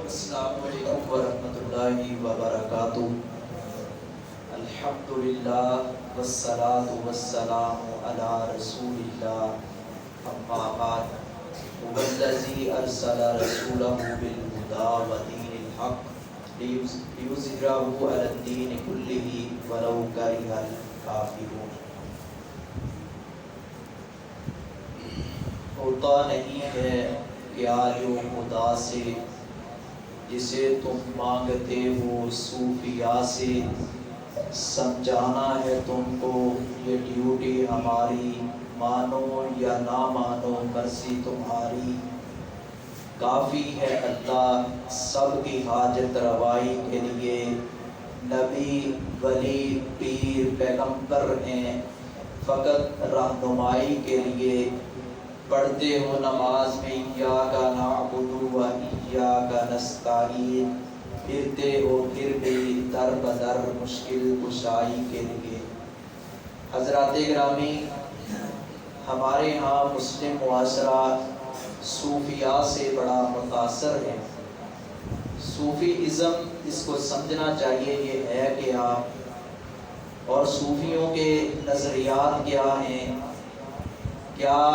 السلام علیکم ورحمۃ اللہ وبرکاتہ۔ الحمدللہ والصلاة والسلام علی رسول اللہ، اما بعد، والذی ارسل رسولہ بالہدی ودین الحق لیظہرہ علی الدین کلہ ولو کرہ الکافرون۔ ہوتا نہیں ہے پیارے و خدا سے جسے تم مانگتے ہو صوفیاء سے، سمجھانا ہے تم کو یہ ڈیوٹی ہماری، مانو یا نہ مانو مرضی تمہاری۔ کافی ہے اللہ سب کی حاجت روائی کے لیے، نبی ولی پیر پیغمبر ہیں فقط رہنمائی کے لیے۔ پڑھتے ہو نماز میں ایاک نعبد و ایاک نستعین، پھرتے ہو پھر بھی در بدر مشکل کشائی کے لیے۔ حضرات گرامی، ہمارے ہاں مسلم معاشرہ صوفیاء سے بڑا متاثر ہے۔ صوفی ازم اس کو سمجھنا چاہیے یہ ہے کیا، اور صوفیوں کے نظریات کیا ہیں، کیا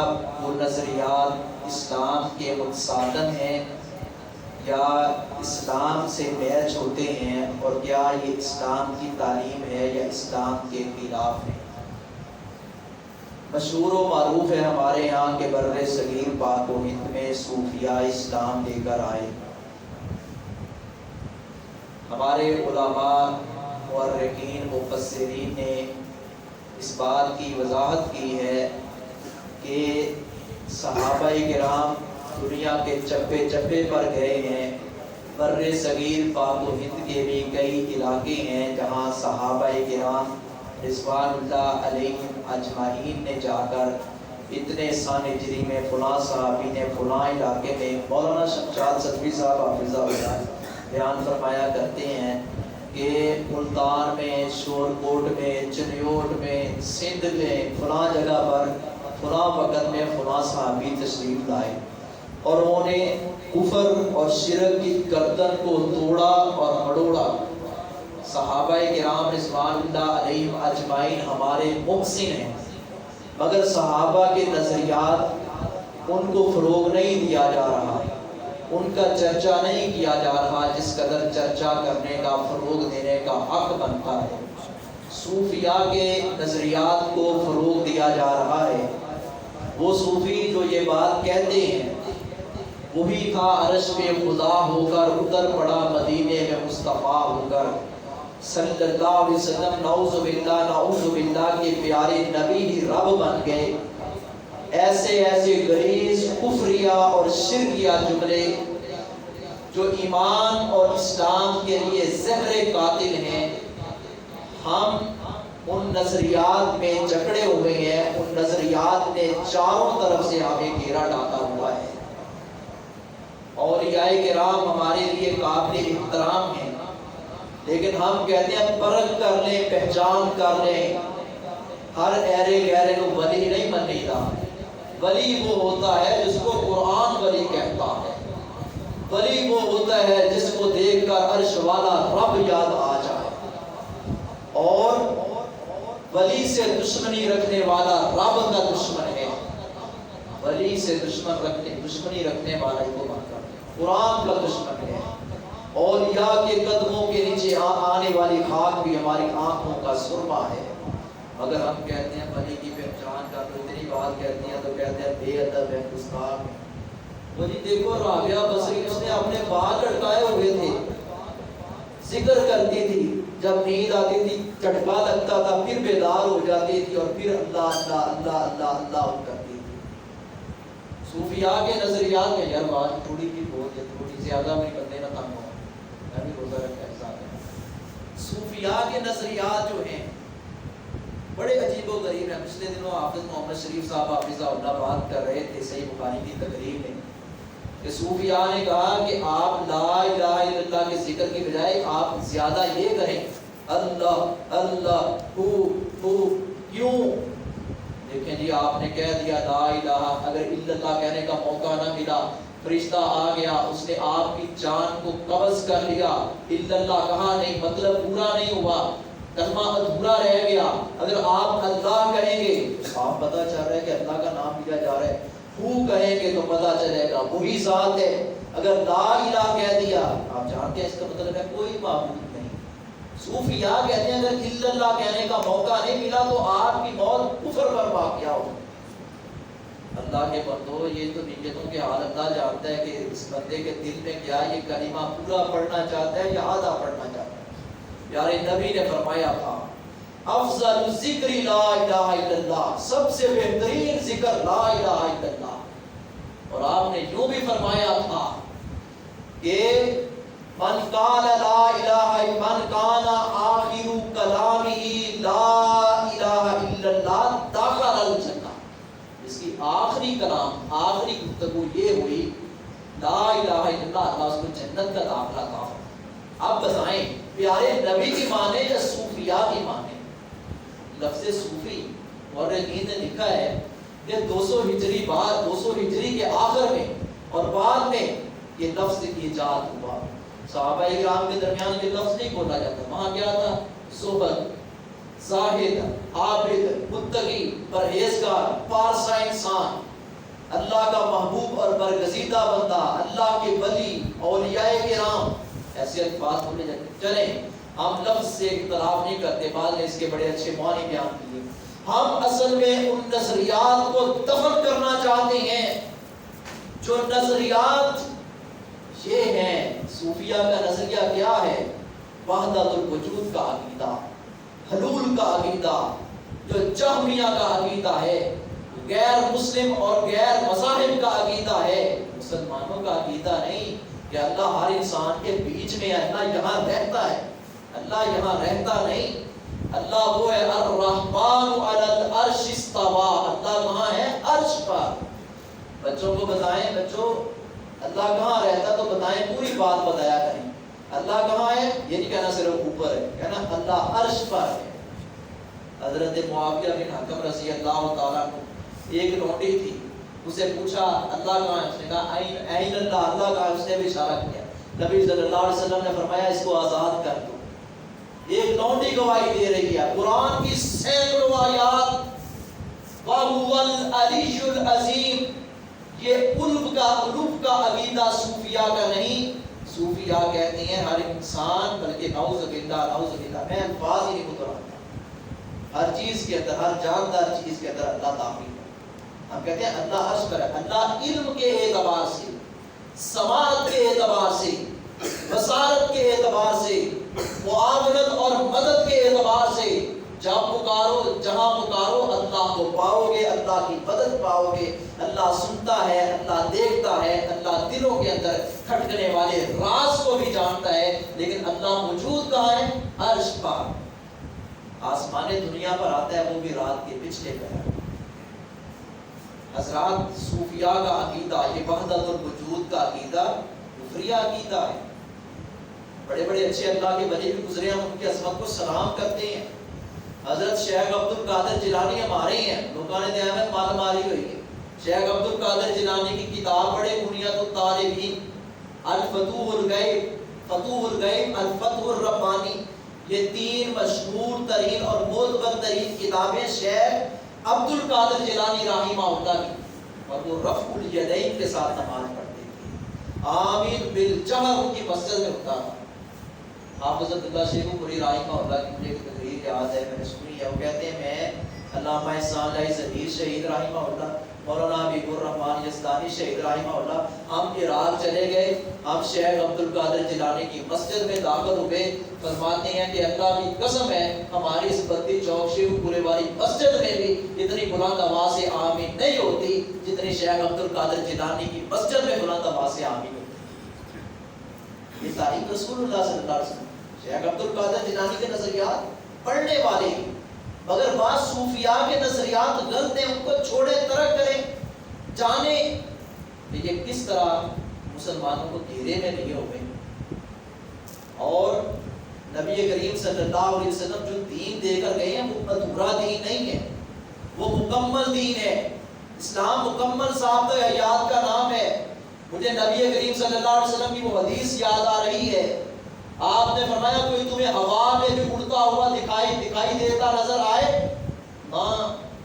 وہ نظریات اسلام کے متصادم ہیں یا اسلام سے میچ ہوتے ہیں، اور کیا یہ اسلام کی تعلیم ہے یا اسلام کے خلاف ہے۔ مشہور و معروف ہے ہمارے یہاں کے بر صغیر پاک و ہند میں صوفیاء اسلام لے کر آئے۔ ہمارے علماء مورخین مفسرین نے اس بات کی وضاحت کی ہے کہ صحابہ کرام دنیا کے چپے چپے پر گئے ہیں۔ بر صغیر پاک و ہند کے بھی کئی علاقے ہیں جہاں صحابہ کرام رضوان اللہ علیہم اجمعین نے جا کر اتنے سال ہجری میں فلاں صحابی نے فلاں علاقے میں، مولانا شمشاد صدفی صاحب حافظہ اللہ بیان فرمایا کرتے ہیں کہ ملتان میں، شورکوٹ میں، چنیوٹ میں، سندھ میں فلاں جگہ پر فلاں وقت میں فلاں صحابی تشریف لائے، اور انہوں نے کفر اور شرک کی گردن کو توڑا اور مڑوڑا۔ صحابہ کرام رضوان اللہ علیہم اجمعین ہمارے محسن ہیں، مگر صحابہ کے نظریات ان کو فروغ نہیں دیا جا رہا، ان کا چرچا نہیں کیا جا رہا جس قدر چرچا کرنے کا، فروغ دینے کا حق بنتا ہے۔ صوفیاء کے نظریات کو فروغ دیا جا رہا ہے۔ وہ صوفی جو یہ بات کہتے ہیں وہی تھا عرش پہ خدا ہو کر اتر پڑا مدینے میں مصطفیٰ ہو کر، صلی اللہ علیہ وسلم نعوذ باللہ کے پیارے نبی ہی رب بن گئے۔ ایسے ایسے غلیظ کفریہ اور شرکیہ جملے جو ایمان اور اسلام کے لیے زہر قاتل ہیں، ہم ان نظریات میں جکڑے ہوئے ہیں۔ ان نظریات نے چاروں طرف سے ہمیں گھیرا ڈالا ہوا ہے۔ اولیاء کرام ہمارے لیے قابل احترام ہیں، لیکن ہم کہتے ہیں پرکھ کر لیں، پہچان کر لیں۔ ہر ایرے گہرے کو ولی نہیں منیدا۔ ولی وہ ہوتا ہے جس کو قرآن ولی کہتا ہے۔ ولی وہ ہوتا ہے جس کو دیکھ کر عرش والا رب یاد آ جائے، اور ولی سے دشمنی رکھنے والا رب کا دشمن ہے۔ ولی سے دشمنی رکھنے والا قرآن کا دشمن ہے۔ اولیاء کے قدموں کے نیچے آنے والی خاک بھی ہماری آنکھوں کا سرما ہے، مگر ہم کہتے ہیں ولی کی پہچان کا، تو اتنی بات کہتی ہیں تو کہتے ہیں بے ادب ہے، گستاخ ہے۔ ولی دیکھو رابعہ بصری، اس نے اپنے بال لٹکائے ہوئے تھے، ذکر کرتی تھی، جب نیند آتی تھی چٹکا لگتا تھا، پھر بیدار ہو جاتی تھی اور پھر اللہ اللہ اللہ اللہ اللہ کرتی تھی۔ صوفیاء کے نظریات میں، یار بات تھوڑی بھی بہت ہے، تھوڑی زیادہ بھی بندے نہ تنگ ہو، میں بھی روزہ رکھا حساب ہے۔ صوفیاء کے نظریات جو ہیں بڑے عجیب و غریب ہیں۔ پچھلے دنوں حافظ محمد شریف صاحب حافظہ اللہ بات کر رہے تھے صحیح بخاری کی تقریر میں کہ صوفیاء نے کہا کہ آپ لا الہ الا اللہ کے ذکر کی بجائے آپ زیادہ یہ کریں، اللہ اللہ ہو کیوں؟ دیکھیں جی، آپ نے کہہ دیا لا الہ، اگر الا اللہ کہنے کا موقع نہ ملا فرشتہ آ گیا، اس نے آپ کی جان کو قبض کر لیا، الا اللہ کہا نہیں، مطلب پورا نہیں ہوا، کلمہ ادھورا رہ گیا۔ اگر آپ اللہ کہیں گے تو صاف پتہ چل رہا ہے کہ اللہ کا نام لیا جا رہا ہے، ہو کہیں گے تو پتہ چلے گا وہی ذات ہے۔ اگر لا الہ کہہ دیا، آپ جانتے ہیں اس کا مطلب ہے کوئی معبود نہیں۔ صوفیاء کہتے ہیں اگر الا اللہ کہنے کا موقع نہیں ملا تو آپ کی موت کفر پر واقع ہو۔ اللہ کے بندو، یہ تو نیتوں کے حال اللہ جانتا ہے کہ اس بندے کے دل میں کیا، یہ کلمہ پورا پڑھنا چاہتا ہے یا آدھا پڑھنا چاہتا ہے۔ پیارے نبی نے فرمایا تھا افضل الذکر لا الہ الا اللہ، سب سے بہترین ذکر لا الہ الا اللہ۔ اور آپ نے یوں بھی فرمایا تھا کہ من قال لا الہ، من کان آخر کلامہ لا الہ الا اللہ دخل الجنہ، اس کی آخری کلام، آخری گفتگو یہ ہوئی لا الہ الا اللہ، اللہ اس کو جنت کا داخلہ عطا فرمائے۔ اب بتائیں پیارے نبی کی مانے یا صوفیاء کی مانے؟ لفظ صوفی مورخین نے لکھا ہے کہ 200 ہجری بعد، 200 ہجری کے آخر میں اور بعد میں یہ لفظ ایجاد ہوا۔ صحابہ کرام کے درمیان یہ لفظ نہیں بولا جاتا، وہاں کیا تھا؟ زہد، زاہد، عابد، متقی، پرہیزگار، پارسا انسان، اللہ کا محبوب اور برگزیدہ بندہ، اللہ کے ولی، اولیاء کرام، ایسے الفاظ بولے جاتے۔ چلیں ہم لفظ سے اختلاف نہیں کرتے، بعد نے اس کے بڑے اچھے معنی بیان کیے۔ ہم اصل میں ان نظریات کو دفن کرنا چاہتے ہیں جو نظریات یہ ہیں۔ صوفیہ کا نظریہ کیا ہے؟ وحدت الوجود کا عقیدہ، حلول کا عقیدہ، جو جہمیہ کا عقیدہ ہے، غیر مسلم اور غیر مذاہب کا عقیدہ ہے، مسلمانوں کا عقیدہ نہیں کہ اللہ ہر انسان کے بیچ میں ہے، اللہ یہاں رہتا ہے، اللہ یہاں رہتا نہیں۔ اللہ وہ ہے الرحمن علی العرش استوى، اللہ کہاں ہے؟ عرش پر۔ بچوں کو بتائیں، بچوں اللہ کہاں رہتا تو بتائیں، پوری بات بتایا کریں۔ اللہ کہاں ہے یہ نہیں کہنا صرف اوپر ہے، کہنا اللہ عرش پر ہے۔ حضرت معاویہ بن حکم رضی اللہ تعالیٰ عنہ، ایک لونڈی تھی، اسے پوچھا اللہ کہاں ہے، اس نے کہا این اللہ، اللہ کہاں ہے، اس نے بھی اشارہ کیا۔ نبی صلی اللہ علیہ وسلم نے فرمایا اس کو آزاد کر دو۔ ایک لونڈی گواہی دے رہی ہے، قرآن کی سینکڑوں آیات، وَهُوَ الْعَلِيُّ الْعَظِيمُ، یہ قلب کا عقیدہ صوفیاء کا نہیں۔ صوفیاء کہتے ہیں ہر انسان، بلکہ نعوذ باللہ، نعوذ باللہ، میں الفاظ ہی نہیں مترادف، ہر چیز کے اندر، ہر جاندار چیز کے اندر اللہ داخل ہے۔ ہم کہتے ہیں اللہ عرش پر ہے، اللہ علم کے اعتبار سے، سماعت کے اعتبار سے، بصارت کے اعتبار سے، معاونت اور مدد کے اعتبار سے، جب پکارو، جہاں پکارو اللہ کو پاؤ گے، اللہ کی مدد پاؤ گے۔ اللہ سنتا ہے، اللہ دیکھتا ہے، اللہ دلوں کے اندر کھٹکنے والے راز کو بھی جانتا ہے، لیکن اللہ موجود کہاں ہے؟ عرش پر۔ آسمان دنیا پر آتا ہے، وہ بھی رات کے پچھلے پہر۔ حضرات صوفیاء کا عقیدہ، یہ وحدت الوجود کا عقیدہ کفری عقیدہ ہے۔ بڑے بڑے اچھے اللہ کے ولی بھی گزرے ہیں، ان کی عظمت کو سلام کرتے ہیں۔ حضرت شیخ عبد القادر جیلانی ہمارے ہیں، لوگوں نے احمد مال ماری ہوئی ہے۔ شیخ عبد القادر جیلانی کی کتاب پڑھے، بنیاد الطالبین، الفتوح الغیب، فتوح الغیب، الفتح الربانی، یہ تین مشہور ترین اور معتبر ترین کتابیں شیخ عبد القادر جیلانی رحمہ اللہ کی، اور وہ رفع الیدین کے ساتھ نماز پڑھتے تھے، آمین بالجہر ان کی مسجد میں ہوتا تھا۔ حافظ عبداللہ شیخ پوری رحمہ اللہ کی مجھے ایک تقریر یاد ہے، میں نے سنی ہے، وہ کہتے ہیں میں علامہ احسان اللہ ظہیر شہید رحمہ اللہ، مولانا حبیب الرحمن یزدانی شہید رحمہ اللہ، ہم عراق چلے گئے، ہم شیخ عبد القادر جیلانی کی مسجد میں داخل ہوئے، فرماتے ہیں کہ اللہ کی قسم ہے ہماری اس بتی چوک شیخ پورے والی مسجد میں بھی اتنی بلند آواز سے آمین نہیں ہوتی جتنی شیخ عبد القادر جیلانی کی مسجد میں بلند آواز سے آمین ہوتی۔ یہ تاریخ رسول اللہ صلی اللہ علیہ وسلم۔ شیخ عبد القادر جیلانی کے نظریات پڑھنے والے ہیں، مگر بعض صوفیاء کے نظریات غلط ہیں، ان کو چھوڑے، ترک کریں، جانیں کہ یہ کس طرح مسلمانوں کو گھیرے میں لیے ہوئے۔ اور نبی کریم صلی اللہ علیہ وسلم جو دین دے کر گئے ہیں وہ ادھورا دین نہیں ہے، وہ مکمل دین ہے۔ اسلام مکمل ضابطۂ حیات کا نام ہے۔ مجھے نبی کریم صلی اللہ علیہ وسلم کی وہ حدیث یاد آ رہی ہے، آپ نے فرمایا کوئی تمہیں ہوا میں بھی اڑتا ہوا دکھائی دیتا نظر آئے، نہ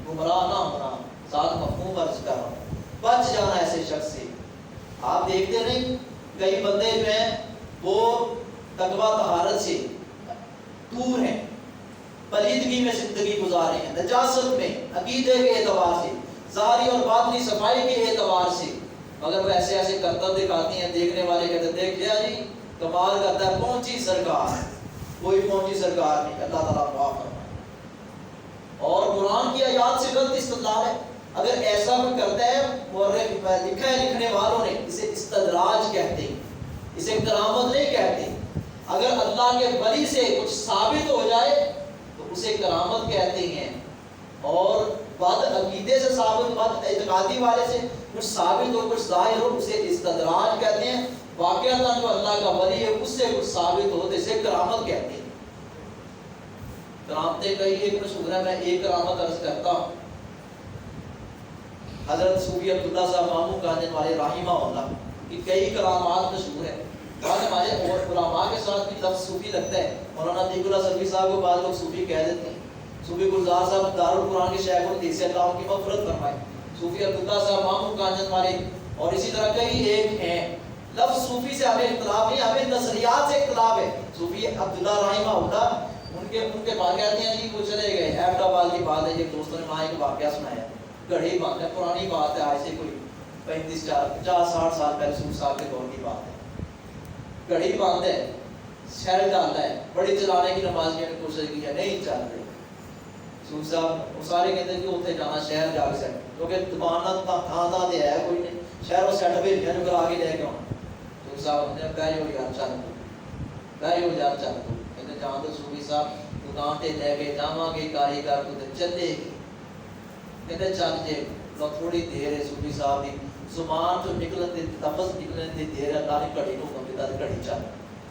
گمراہ نہ ہونا، ساتھ مفہوم عرض کر رہا ہوں، بچ جانا ایسے شخص سے۔ آپ دیکھتے نہیں کئی بندے جو ہیں وہ تقویٰ طہارت سے دور ہیں، پلیدگی میں زندگی گزار رہے ہیں، نجاست میں، عقیدے کے اعتبار سے، ظاہری اور باطنی صفائی کے اعتبار سے، مگر وہ ایسے ایسے کرتب دکھاتی ہیں، دیکھنے والے کہتے ہیں دیکھ لیا جی کمال کرتا ہے، پہنچی سرکار، کوئی پہنچی سرکار نہیں، اللہ تعالیٰ معاف فرمائے۔ اور قرآن کی آیات سے غلط استدلال ہے، اگر ایسا کوئی کرتا ہے، مورخ لکھا ہے لکھنے والوں نے اسے استدراج کہتے ہیں، اسے کرامت نہیں کہتے۔ اگر اللہ کے ولی سے کچھ ثابت ہو جائے تو اسے کرامت کہتے ہیں، اور بد عقیدے سے ثابت، بد اعتقادی والے سے کچھ ثابت ہو، کچھ ظاہر ہو، اسے استدراج کہتے ہیں۔ واقعتاً جو اللہ کا ولی ہے اس سے کچھ ثابت ہو تو اسے کرامت کہتے ہیں۔ کرامتیں کئی ایک مشہور ہے، میں ایک کرامت عرض کرتا ہوں۔ حضرت صوفی عبداللہ صاحب مامو کاندن والے رحمہ اللہ کی کئی کرامات مشہور ہیں، بعض ہمارے علماء کے ساتھ بھی لفظ صوفی لگتا ہے، مولانا عتیق اللہ سلفی صاحب کو بعض لوگ صوفی کہہ دیتے ہیں۔ صوفی گلزار صاحب دارالقرآن کے شیخ الحدیث، اللہ ان کی مغفرت فرمائے، صوفی عبداللہ صاحب مامو کاندن والے، اور اسی طرح کئی ایک ہیں۔ لفظ صوفی سے ہمیں اختلاف نہیں، ہمیں نظریات سے اختلاف ہے۔ صوفی عبداللہ رحمہ اللہ ان کے بعد کہتے ہیں جی وہ چلے گئے، احمد آباد کی بات ہے، یہ دوستوں نے وہاں ایک واقعہ سنایا، گھڑی بات ہے، پرانی بات ہے، آج سے کوئی 50 سال پہلے سور صاحب کے دور کی بات ہے۔ گھڑی باندھ ہے، شہر جاتا ہے، بڑی چلانے کی نماز کی کوشش کی ہے، نہیں چل رہی۔ سور صاحب وہ سارے کہتے ہیں کہ اتنے جانا شہر جا کے سیٹ، کیونکہ دکان تھا دے ہے کوئی نہیں، شہر وہ سیٹ بھی جو کر آگے لے کے آنا۔ سور صاحب نے بہو یار چل بہو یار چل تو کہتے جان تو صوفی صاحب دکان تے لے کے جاواں گے، کاریگر کو چلے گی، کہتے چل جے لو تھوڑی دیر ہے صوفی صاحب دی زبان تو نکلن دے، لفظ نکلن دے دیر اللہ نے گھڑی نو حکم دیتا تے گھڑی چل۔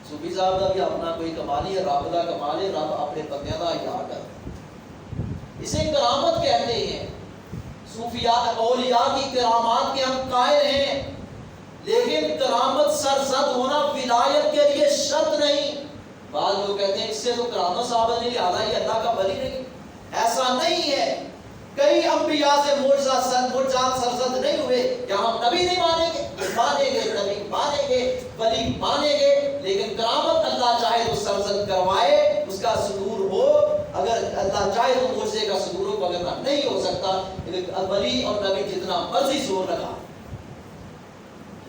صوفی صاحب کا بھی اپنا کوئی کمال ہی ہے، رب کا کمال ہے، رب اپنے بندیاں دا احیا کرتا، اسے کرامت کہتے ہیں۔ صوفیاء اولیاء کی کرامات کے ہم قائل ہیں، لیکن کرامت سرزد ہونا ولایت کے لیے شرط نہیں۔ بعض لوگ کہتے ہیں اس سے تو کرامت ثابت نہیں، لہذا یہ اللہ کا ولی نہیں، ایسا نہیں ہے۔ کئی انبیاء سے معجزات سرزد نہیں ہوئے، کیا ہم نبی نہیں مانیں گے؟ مانیں گے، نبی مانیں گے، ولی مانیں گے، لیکن کرامت اللہ چاہے تو سرزد کروائے، اس کا صدور ہو، اگر اللہ چاہے تو معجزے کا صدور ہو، مگر نہیں ہو سکتا، ولی اور نبی جتنا مرضی زور لگا۔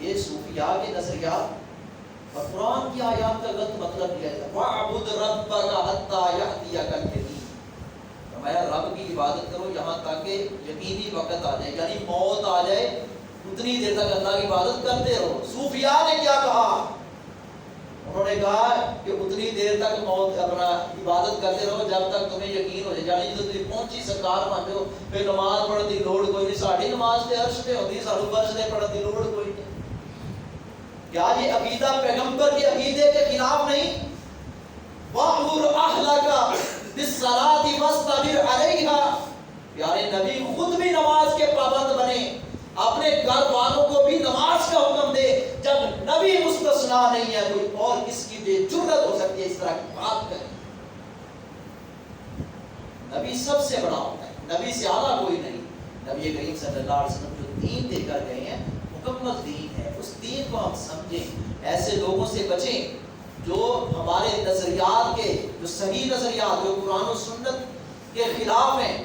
یہ صوفیاء کے نظریات اور قرآن کی آیات کا غلط مطلب لیا جاتا ہے۔ وَاعْبُدْ رَبَّكَ حَتَّىٰ يَأْتِيَكَ الْيَقِينُ، فرمایا رب کی عبادت کرو یہاں تک کہ یقینی وقت آ جائے، یعنی موت آ جائے، اتنی دیر تک اللہ کی عبادت کرتے رہو۔ صوفیاء نے کیا کہا؟ انہوں نے کہا کہ اتنی دیر تک موت اپنا عبادت کرتے رہو جب تک تمہیں یقین ہو جائے، یعنی جب تم پہنچی سرکار مان لو پھر نماز پڑھنے کی لوڑ کوئی نہیں، ساری نماز تے عرش تے ہوندی، سانو فرض تے پڑھنے کی لوڑ کوئی نہیں۔ کیا یہ عقیدہ پیغمبر کے عقیدے کے خلاف نہیں؟ وَأْمُرْ أَهْلَكَ بِالصَّلَاةِ وَاصْطَبِرْ عَلَيْهَا، پیارے نبی خود بھی نماز کے پابند بنے، اپنے گھر والوں کو بھی نماز کا حکم دے، جب نبی مستثنا نہیں ہے، کوئی اور کس کی بے جرت ہو سکتی ہے اس طرح کی بات کرے؟ نبی سب سے بڑا ہوتا ہے، نبی سے اعلیٰ کوئی نہیں۔ نبی کریم صلی اللہ علیہ وسلم جو دین دے کر گئے ہیں مکمل دین ہے، اس دین کو ہم سمجھیں، ایسے لوگوں سے بچیں جو ہمارے نظریات کے، جو صحیح نظریات جو قرآن و سنت کے خلاف ہیں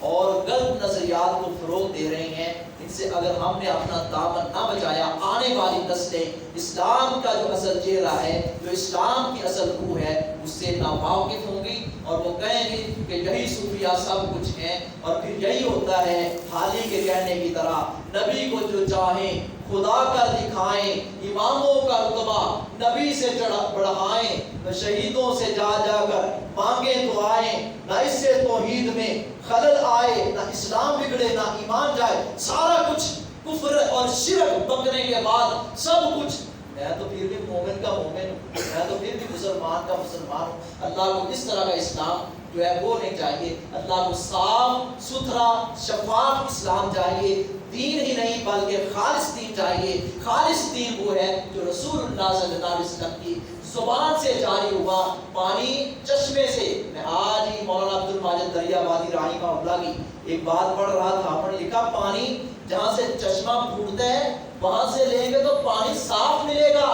اور غلط نظریات کو فروغ دے رہے ہیں، ان سے اگر ہم نے اپنا دامن نہ بچایا، آنے والی نسلیں اسلام کا جو اصل چہرہ ہے، جو اسلام کی اصل روح ہے، اس سے ناواقف ہوں گی، اور وہ کہیں گے کہ یہی صوفیاء سب کچھ ہیں، اور پھر یہی ہوتا ہے حالی کے کہنے کی طرح، نبی کو جو چاہیں خدا کر دکھائیں، اماموں کا رتبہ نبی سے بڑھائیں، شہیدوں سے جا جا کر مانگیں دعائیں، نہ اس سے توحید میں خلل آئے، نہ اسلام بگڑے، نہ ایمان جائے، سارا کچھ کفر اور شرک پکنے کے بعد سب کچھ، میں تو پھر بھی مومن کا مومن ہوں، میں تو پھر بھی مسلمان کا مسلمان ہوں، اللہ کو اس طرح کا اسلام جو ہے وہ نہیں چاہیے. اللہ کو صاف ستھرا شفاف اسلام چاہیے. دین ہی نہیں بلکہ خالص دین چاہیے. خالص دین وہ ہے جو رسول اللہ صلی اللہ علیہ وسلم کی زبان سے جاری ہوا. پانی چشمے سے. میں آج ہی مولانا عبد الماجد دریابادی رحمہ اللہ کی ایک بات پڑھ رہا تھا. انہوں نے لکھا پانی جہاں سے چشمہ پھوٹتا ہے وہاں سے لیں گے تو پانی صاف ملے گا,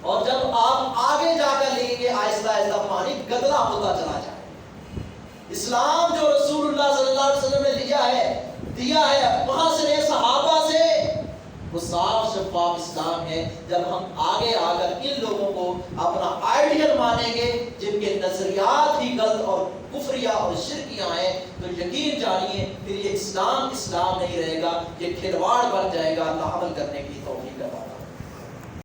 اور جب آپ آگے جا کر لیں گے آہستہ آہستہ پانی گدلا ہوتا چلا جائے. اسلام جو رسول اللہ صلی اللہ علیہ وسلم نے دیا ہے وہاں سے صحابہ سے, وہ صاف شفاف اسلام ہے. جب ہم آگے آ کر ان لوگوں کو اپنا آئیڈیل مانیں گے جن کے نظریات ہی غلط اور کفریہ اور شرکیاں ہیں, تو یقین جانیے پھر یہ اسلام نہیں رہے گا, یہ کھلواڑ بن جائے گا. اللہ عمل کرنے کی توفیق دے.